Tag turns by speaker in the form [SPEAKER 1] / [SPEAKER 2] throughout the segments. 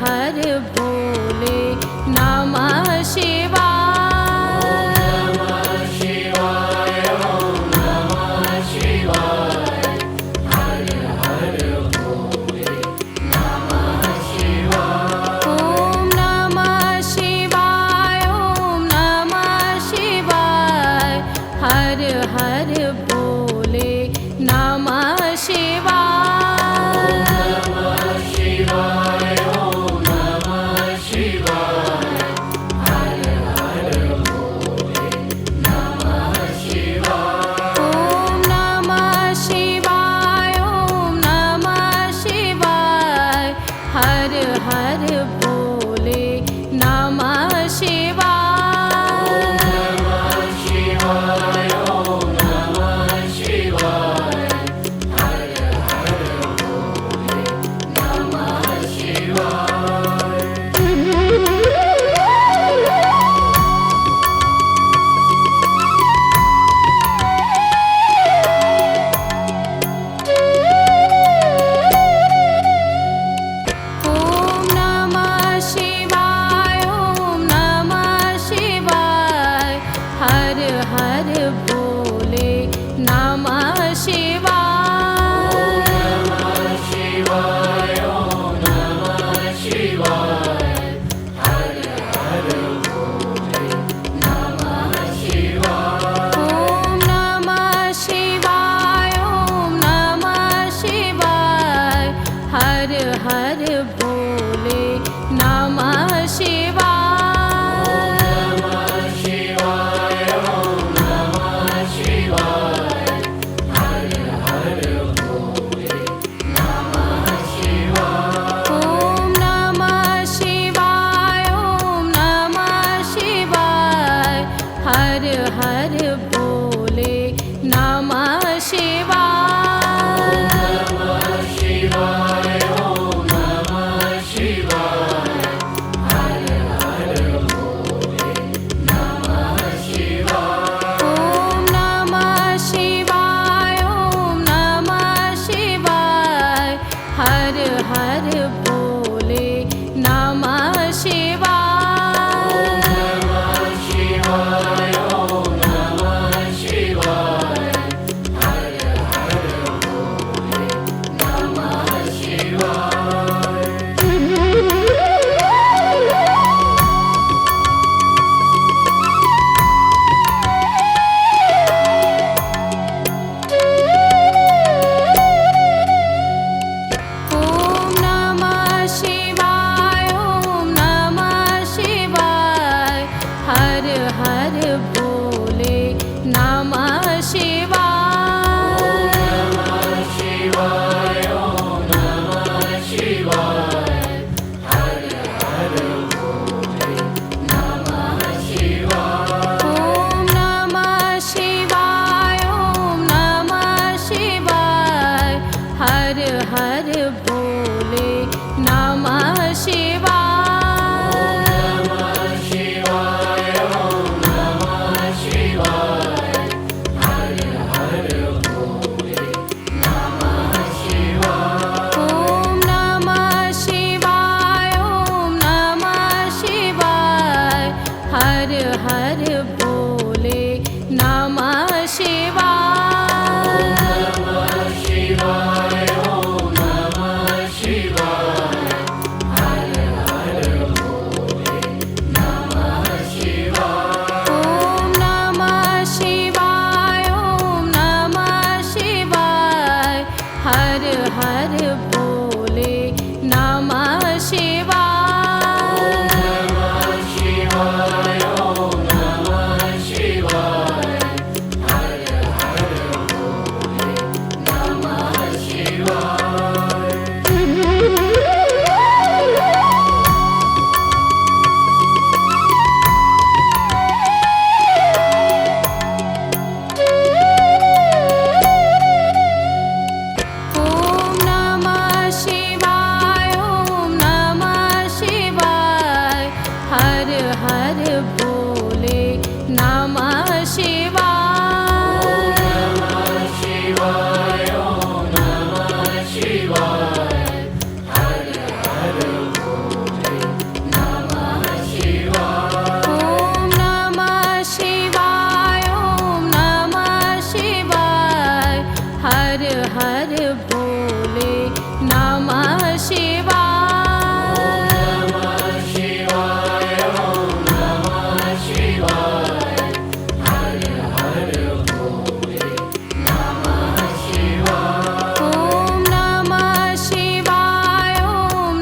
[SPEAKER 1] हर भोले नमः शिवाय।
[SPEAKER 2] ओम नमः शिवाय, हर हर भोले नमः शिवाय।
[SPEAKER 1] ओम नमः शिवाय, ओम नमः शिवाय, हर हर भोले नमः शिवाय।
[SPEAKER 2] ओम नमः शिवाय, हर हर भोले नमः शिवाय।
[SPEAKER 1] ओम नमः शिवाय, ओम नमः शिवाय, हर हर भोले नमः शिवाय।
[SPEAKER 2] ओम नमः शिवाय, हर हर भोले नमः शिवाय।
[SPEAKER 1] ओम नमः शिवाय, ओम नमः शिवाय, हर हर भोले नमः शिवाय।
[SPEAKER 2] ओम नमः शिवाय, हर हर भोले नमः शिवाय।
[SPEAKER 1] ओम नमः शिवाय, ओम नमः शिवाय, हर हर भोले नमः शिवाय।
[SPEAKER 2] ओम नमः शिवाय, हर हर भोले नमः शिवाय।
[SPEAKER 1] ओम नमः शिवाय, ओम नमः शिवाय, हर हर भोले नमः शिवाय।
[SPEAKER 2] ओम नमः शिवाय, हर हर भोले नमः शिवाय।
[SPEAKER 1] ओम नमः शिवाय, ओम नमः शिवाय, हर हर भोले नमः शिवाय।
[SPEAKER 2] ओम नमः शिवाय, हर हर भोले नमः शिवाय।
[SPEAKER 1] ओम नमः शिवाय, ओम नमः शिवाय, हर हर भोले नमः शिवाय।
[SPEAKER 2] ओम नमः शिवाय, हर हर भोले नमः शिवाय।
[SPEAKER 1] ओम नमः शिवाय, ओम नमः शिवाय, हर हर भोले नमः शिवाय।
[SPEAKER 2] ओम नमः शिवाय, हर हर भोले नमः शिवाय।
[SPEAKER 1] ओम नमः शिवाय, ओम नमः शिवाय, हर हर भोले नमः शिवाय।
[SPEAKER 2] ओम नमः शिवाय, हर हर
[SPEAKER 1] नमः शिवाय
[SPEAKER 2] शिवाय ॐ नमः शिवाय हर हर भोले नमः शिवाय
[SPEAKER 1] ॐ नमः शिवाय ॐ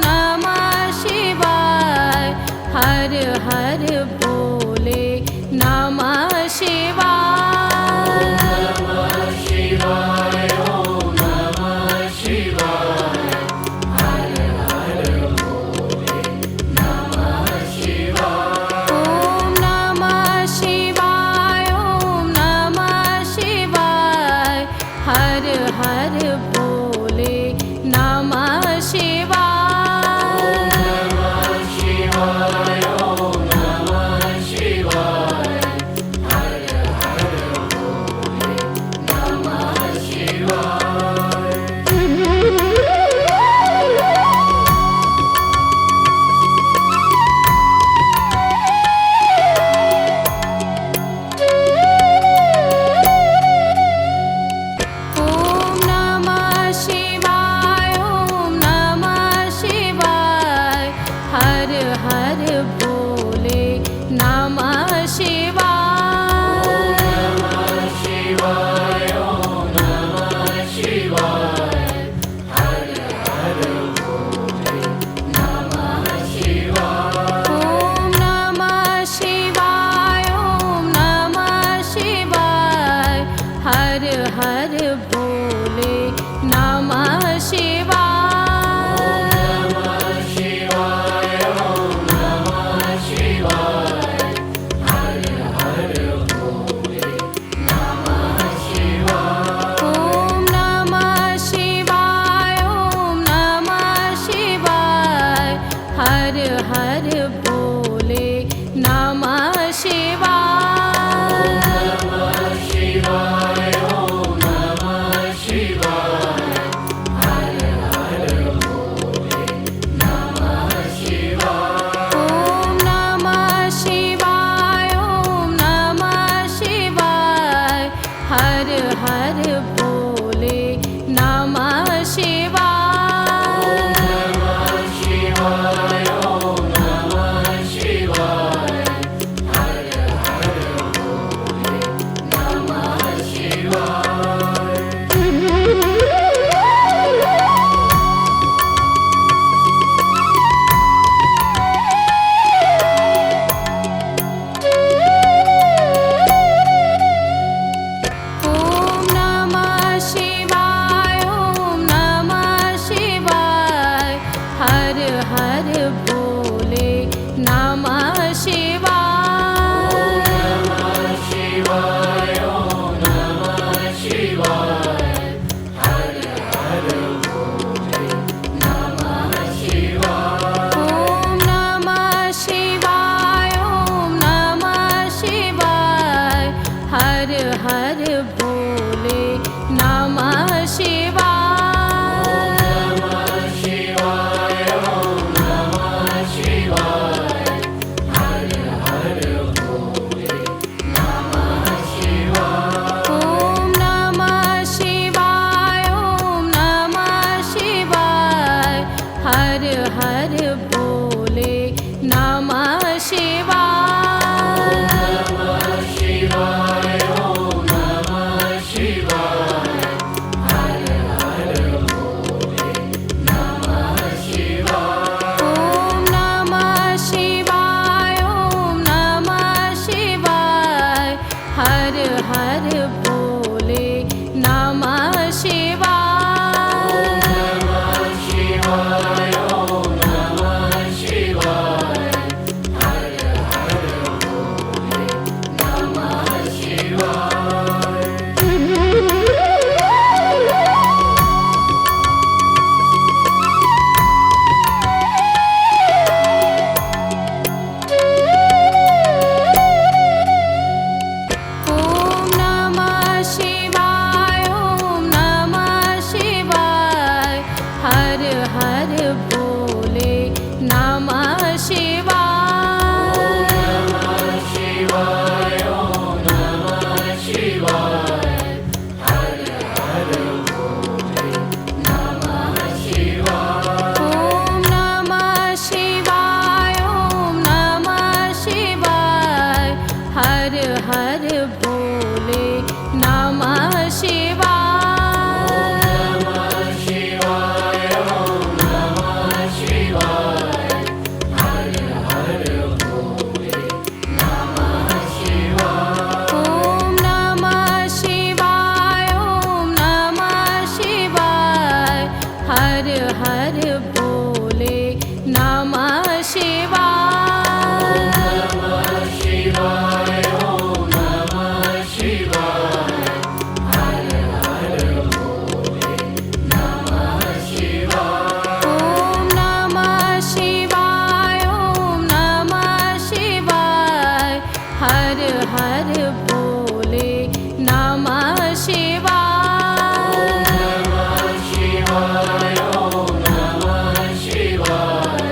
[SPEAKER 1] नमः शिवाय हर हर भोले नमः शिवाय
[SPEAKER 2] नमः शिवाय ॐ नमः शिवाय हर हर भोले नमः शिवाय
[SPEAKER 1] ॐ नमः शिवाय ॐ नमः शिवाय हर हर भोले नमः शिवाय
[SPEAKER 2] नमः शिवाय ॐ नमः शिवाय हर हर भोले नमः शिवाय
[SPEAKER 1] ॐ नमः शिवाय ॐ नमः शिवाय हर हर भोले नमः शिवाय
[SPEAKER 2] नमः शिवाय ॐ नमः शिवाय हर हर भोले नमः शिवाय
[SPEAKER 1] ॐ नमः शिवाय ॐ नमः शिवाय हर हर भोले नमः शिवाय
[SPEAKER 2] नमः शिवाय ॐ नमः शिवाय हर हर भोले नमः शिवाय
[SPEAKER 1] ॐ नमः शिवाय ॐ नमः शिवाय हर हर भोले नमः शिवाय
[SPEAKER 2] नमः शिवाय ॐ नमः शिवाय हर हर भोले नमः शिवाय
[SPEAKER 1] ॐ नमः शिवाय ॐ नमः शिवाय हर हर भोले नमः शिवाय
[SPEAKER 2] नमः शिवाय ॐ नमः शिवाय हर हर भोले नमः शिवाय
[SPEAKER 1] ॐ नमः शिवाय ॐ नमः शिवाय हर हर भोले नमः शिवाय
[SPEAKER 2] नमः शिवाय ॐ नमः शिवाय हर हर भोले नमः शिवाय
[SPEAKER 1] ॐ नमः शिवाय ॐ नमः शिवाय हर हर भोले नमः शिवाय
[SPEAKER 2] नमः शिवाय ॐ नमः शिवाय हर हर भोले नमः शिवाय
[SPEAKER 1] ॐ नमः शिवाय ॐ नमः शिवाय हर हर भोले नमः शिवाय
[SPEAKER 2] नमः शिवाय ॐ नमः शिवाय हर हर भोले नमः शिवाय
[SPEAKER 1] ॐ नमः शिवाय ॐ नमः शिवाय हर हर भोले नमः शिवाय
[SPEAKER 2] नमः शिवाय ॐ नमः शिवाय हर हर भोले नमः शिवाय
[SPEAKER 1] ॐ नमः शिवाय ॐ नमः शिवाय हर हर भोले नमः शिवाय
[SPEAKER 2] नमः शिवाय ॐ नमः शिवाय हर हर भोले नमः शिवाय
[SPEAKER 1] हर हर भोले नमः शिवाय
[SPEAKER 2] नमः शिवाय ओम नमः शिवाय हर हर भोले नमः शिवाय
[SPEAKER 1] ओम नमः शिवाय ओम नमः शिवाय हर हर भोले नमः शिवाय
[SPEAKER 2] नमः शिवाय ओम नमः शिवाय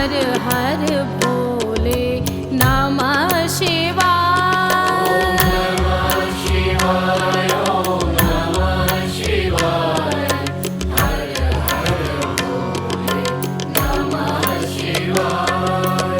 [SPEAKER 1] हर हर भोले नमः शिवाय।
[SPEAKER 2] नमः शिवाय ओम नमः शिवाय हर हर भोले नमः शिवाय।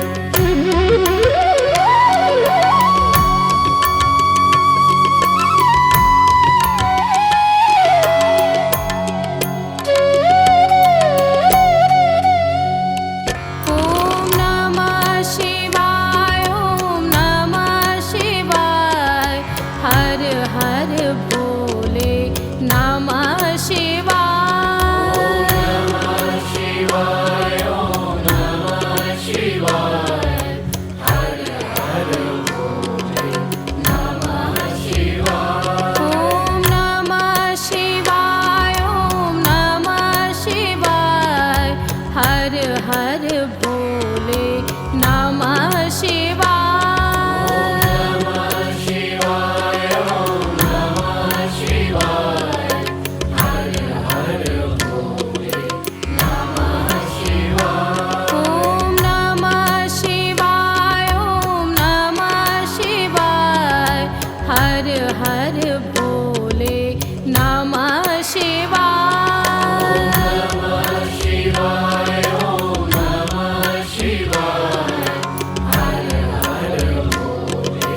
[SPEAKER 1] ओम नमः शिवाय ओम नमः शिवाय हर हर भोले नमः शिवाय।
[SPEAKER 2] नमः शिवाय ओम नमः शिवाय हर हर भोले नमः शिवाय।
[SPEAKER 1] ओम नमः शिवाय ओम नमः शिवाय हर हर भोले नमः शिवाय।
[SPEAKER 2] नमः शिवाय ओम नमः शिवाय हर हर भोले नमः शिवाय।
[SPEAKER 1] ओम नमः शिवाय ओम नमः शिवाय हर हर भोले नमः शिवाय।
[SPEAKER 2] नमः शिवाय ओम नमः शिवाय हर हर भोले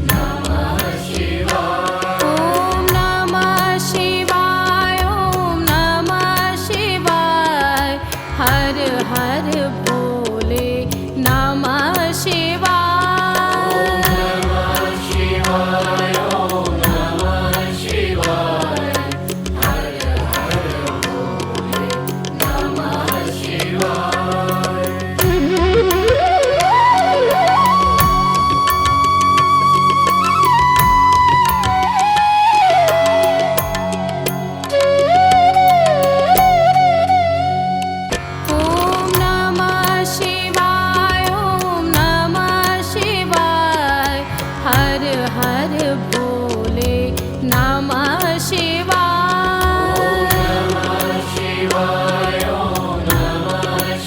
[SPEAKER 2] नमः शिवाय।
[SPEAKER 1] ओम नमः शिवाय ओम नमः शिवाय हर हर भोले नमः शिवाय।
[SPEAKER 2] नमः शिवाय ओम नमः शिवाय हर हर भोले नमः शिवाय।
[SPEAKER 1] ओम नमः शिवाय ओम नमः शिवाय हर हर भोले नमः शिवाय।
[SPEAKER 2] नमः शिवाय ओम नमः शिवाय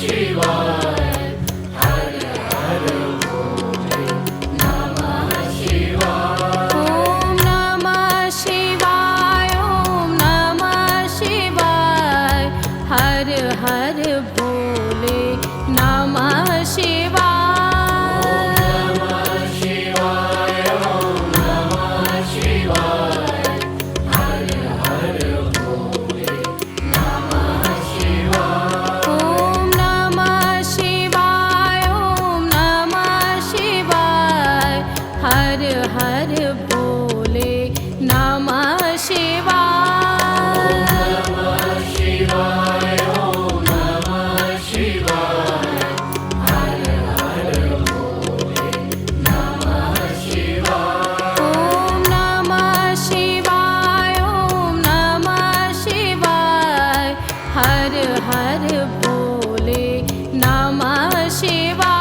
[SPEAKER 2] हर हर भोले नमः शिवाय।
[SPEAKER 1] ओम नमः शिवाय ओम नमः शिवाय हर हर भोले नमः शिवाय।
[SPEAKER 2] नमः शिवाय ओम नमः शिवाय हर हर भोले नमः शिवाय।
[SPEAKER 1] ओम नमः शिवाय ओम नमः शिवाय हर हर भोले नमः शिवाय।
[SPEAKER 2] नमः शिवाय ओम नमः शिवाय हर हर भोले नमः शिवाय।
[SPEAKER 1] ओम नमः शिवाय ओम नमः शिवाय हर हर भोले नमः शिवाय।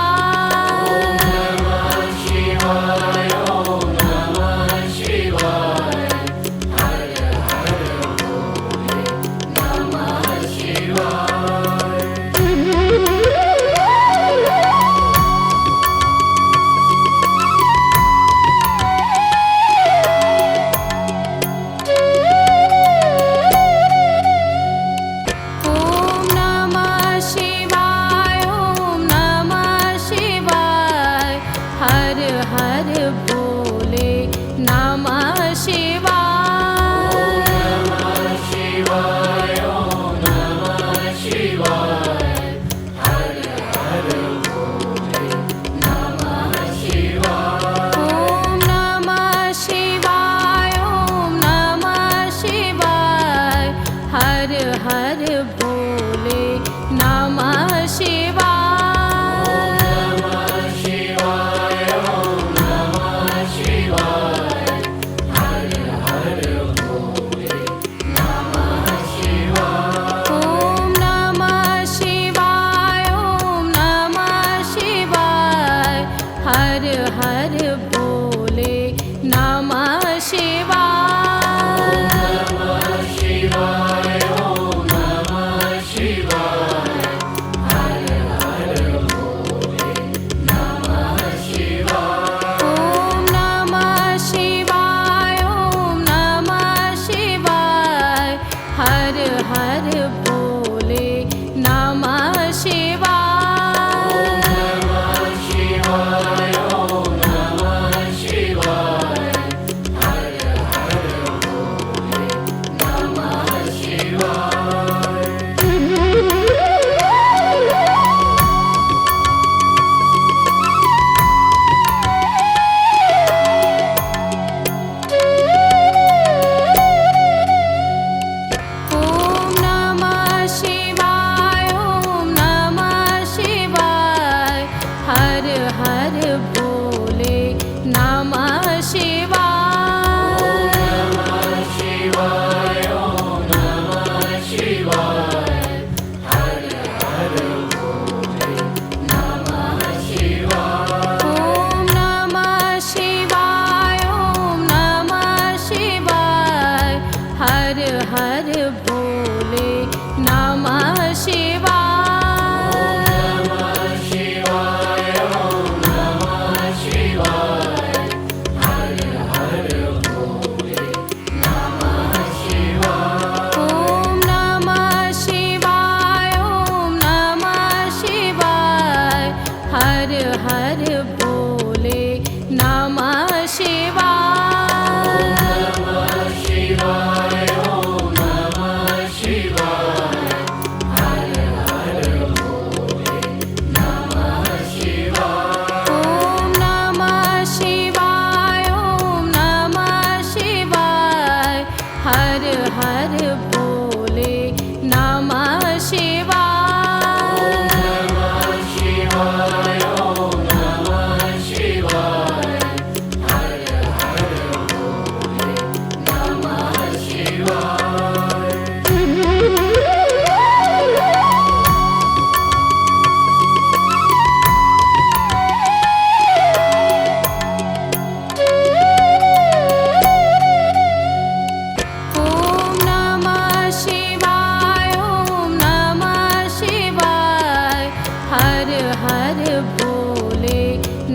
[SPEAKER 2] नमः शिवाय ओम नमः शिवाय हर हर भोले नमः शिवाय।
[SPEAKER 1] ओम नमः शिवाय ओम नमः शिवाय हर हर भोले नमः शिवाय।
[SPEAKER 2] नमः शिवाय ओम नमः शिवाय हर हर भोले नमः शिवाय।
[SPEAKER 1] ओम नमः शिवाय ओम नमः शिवाय हर हर भोले नमः शिवाय।
[SPEAKER 2] नमः शिवाय ओम नमः शिवाय हर हर भोले नमः शिवाय।
[SPEAKER 1] ओम नमः शिवाय ओम नमः शिवाय हर हर भोले नमः शिवाय।
[SPEAKER 2] नमः शिवाय ओम नमः शिवाय हर हर भोले
[SPEAKER 1] हर हर भोले नमः शिवाय।
[SPEAKER 2] नमः शिवाय ॐ नमः शिवाय हर हर भोले नमः शिवाय।
[SPEAKER 1] ॐ नमः शिवाय ॐ नमः शिवाय हर हर भोले नमः शिवाय।
[SPEAKER 2] नमः शिवाय ॐ नमः शिवाय हर हर भोले नमः शिवाय।
[SPEAKER 1] ॐ नमः शिवाय ॐ नमः शिवाय हर हर भोले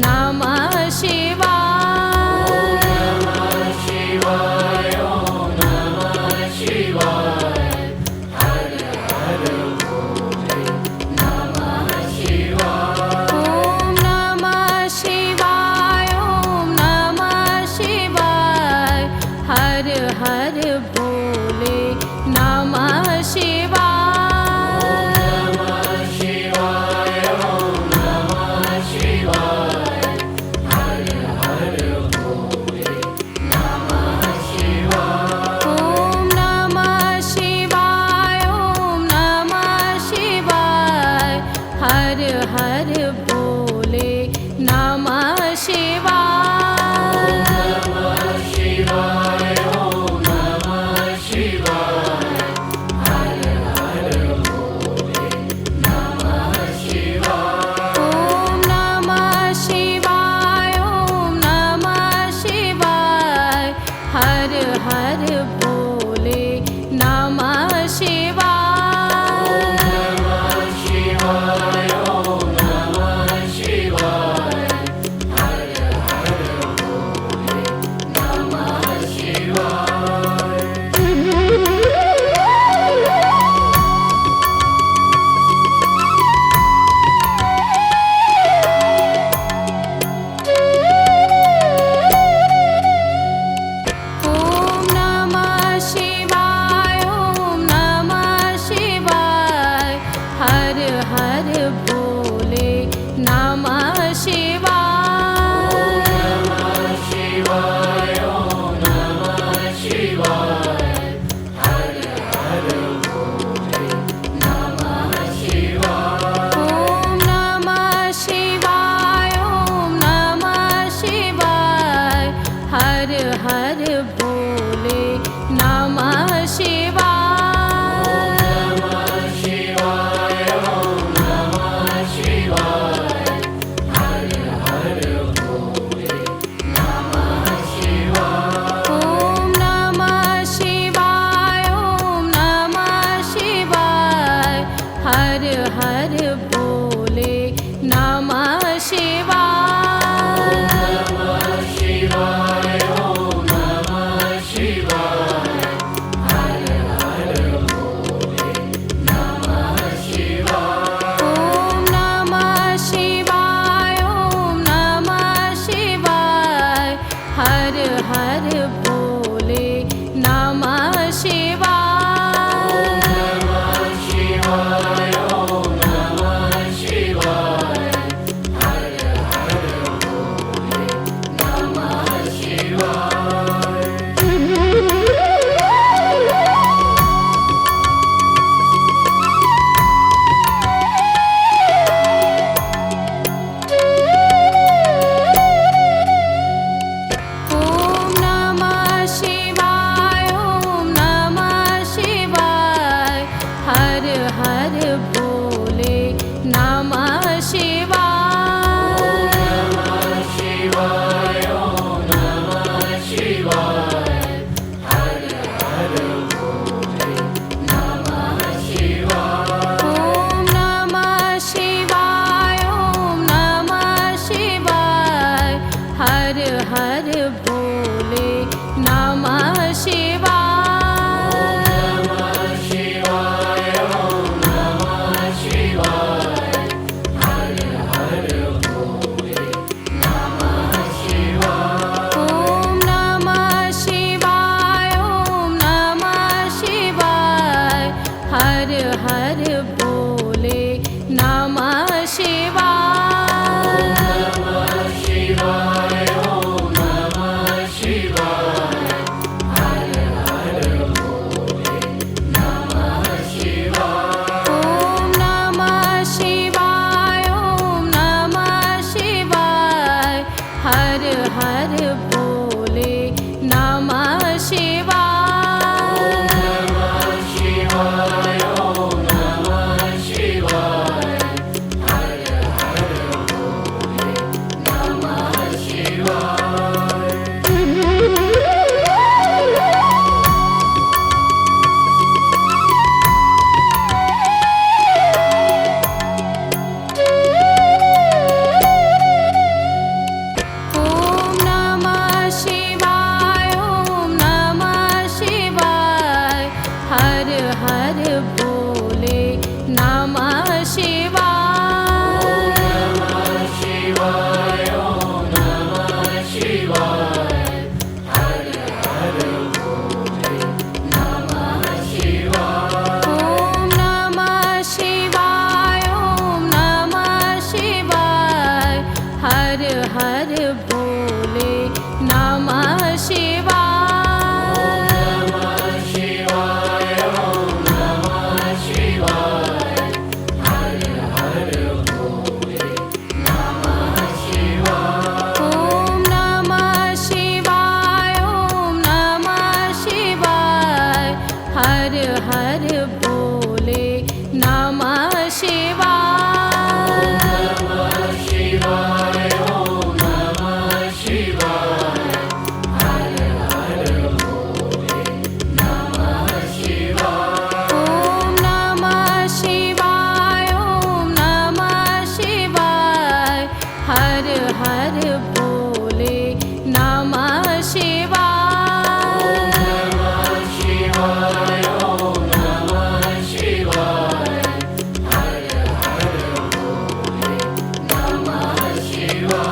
[SPEAKER 1] नमः शिवाय।
[SPEAKER 2] नमः शिवाय ॐ नमः शिवाय हर हर भोले नमः शिवाय।
[SPEAKER 1] ॐ नमः शिवाय ॐ नमः शिवाय हर हर भोले नमः शिवाय।
[SPEAKER 2] नमः शिवाय ॐ नमः शिवाय हर हर भोले नमः शिवाय।
[SPEAKER 1] ॐ नमः शिवाय ॐ नमः शिवाय हर हर भोले नमः शिवाय।
[SPEAKER 2] नमः शिवाय ॐ नमः शिवाय हर हर भोले नमः शिवाय।
[SPEAKER 1] ॐ नमः शिवाय ॐ नमः शिवाय हर हर भोले नमः शिवाय।
[SPEAKER 2] नमः शिवाय ॐ नमः शिवाय हर हर भोले नमः शिवाय।
[SPEAKER 1] ॐ नमः शिवाय ॐ नमः शिवाय हर हर भोले नमः शिवाय।
[SPEAKER 2] नमः शिवाय ॐ नमः शिवाय हर हर भोले नमः शिवाय।
[SPEAKER 1] ॐ नमः शिवाय ॐ नमः शिवाय हर हर भोले नमः शिवाय।
[SPEAKER 2] नमः शिवाय ॐ नमः शिवाय
[SPEAKER 1] हर हर भोले नमः शिवाय।
[SPEAKER 2] नमः शिवाय ओम नमः शिवाय हर हर भोले नमः शिवाय।
[SPEAKER 1] ओम नमः शिवाय ओम नमः शिवाय हर हर भोले नमः शिवाय।
[SPEAKER 2] नमः शिवाय ओम नमः शिवाय हर हर भोले नमः शिवाय।
[SPEAKER 1] ओम नमः शिवाय ओम नमः शिवाय हर हर भोले नमः शिवाय।
[SPEAKER 2] नमः शिवाय ओम नमः शिवाय हर हर भोले नमः शिवाय।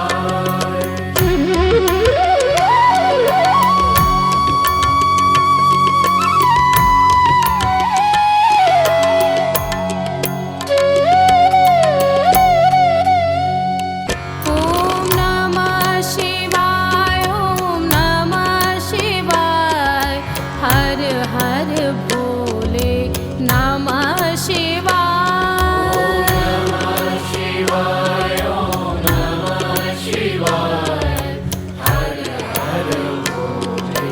[SPEAKER 1] ओम नमः शिवाय ओम नमः शिवाय हर हर भोले नमः शिवाय।
[SPEAKER 2] नमः शिवाय ओम नमः शिवाय हर हर भोले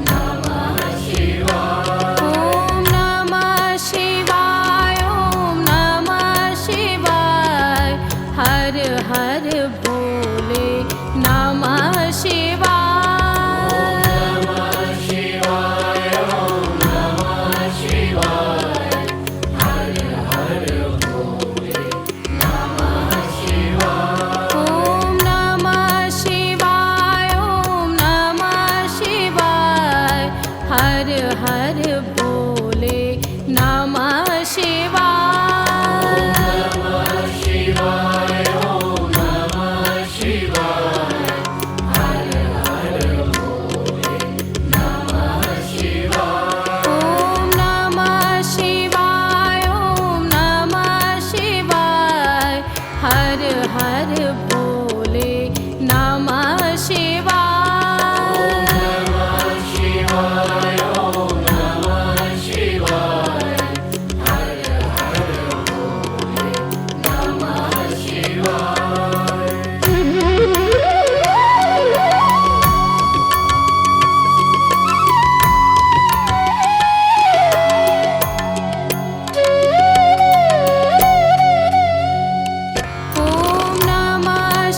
[SPEAKER 2] नमः शिवाय।
[SPEAKER 1] ओम नमः शिवाय ओम नमः शिवाय हर हर भोले नमः शिवाय।
[SPEAKER 2] नमः शिवाय ओम नमः शिवाय हर हर भोले नमः शिवाय।
[SPEAKER 1] ओम नमः शिवाय ओम नमः शिवाय हर हर भोले नमः शिवाय।
[SPEAKER 2] नमः शिवाय ओम नमः शिवाय हर हर भोले नमः शिवाय।
[SPEAKER 1] ओम नमः शिवाय ओम नमः शिवाय हर हर भोले नमः शिवाय।
[SPEAKER 2] नमः शिवाय ओम नमः शिवाय हर हर भोले नमः शिवाय।
[SPEAKER 1] ओम नमः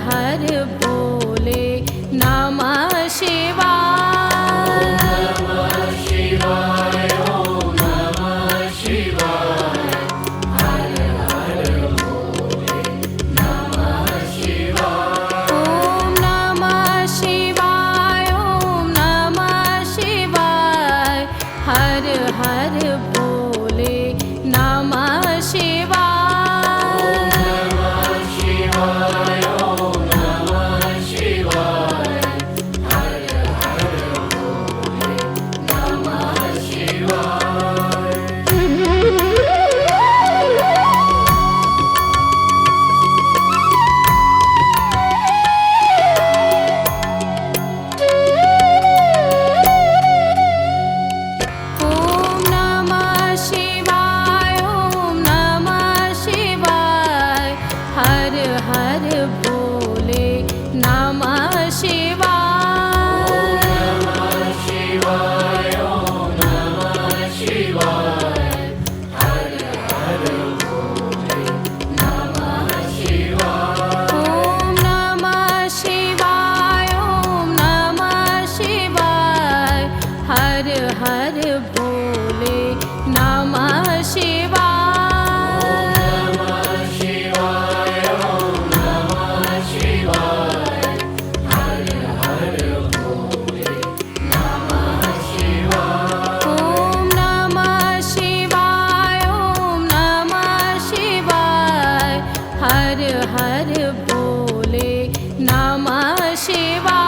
[SPEAKER 1] हर भोले नमः शिवाय।
[SPEAKER 2] नमः शिवाय ओम नमः शिवाय हर हर भोले नमः शिवाय।
[SPEAKER 1] ओम नमः शिवाय ओम नमः शिवाय हर हर भोले नमः शिवाय।
[SPEAKER 2] नमः शिवाय ओम नमः शिवाय हर हर भोले नमः शिवाय।
[SPEAKER 1] ओम नमः शिवाय ओम नमः शिवाय हर हर भोले नमः शिवाय।
[SPEAKER 2] नमः शिवाय ओम नमः शिवाय हर हर भोले नमः शिवाय।
[SPEAKER 1] ओम नमः शिवाय ओम नमः शिवाय हर हर भोले नमः शिवाय।
[SPEAKER 2] नमः शिवाय ओम नमः शिवाय हर हर भोले नमः शिवाय।
[SPEAKER 1] ओम नमः शिवाय ओम नमः शिवाय हर हर भोले नमः शिवाय।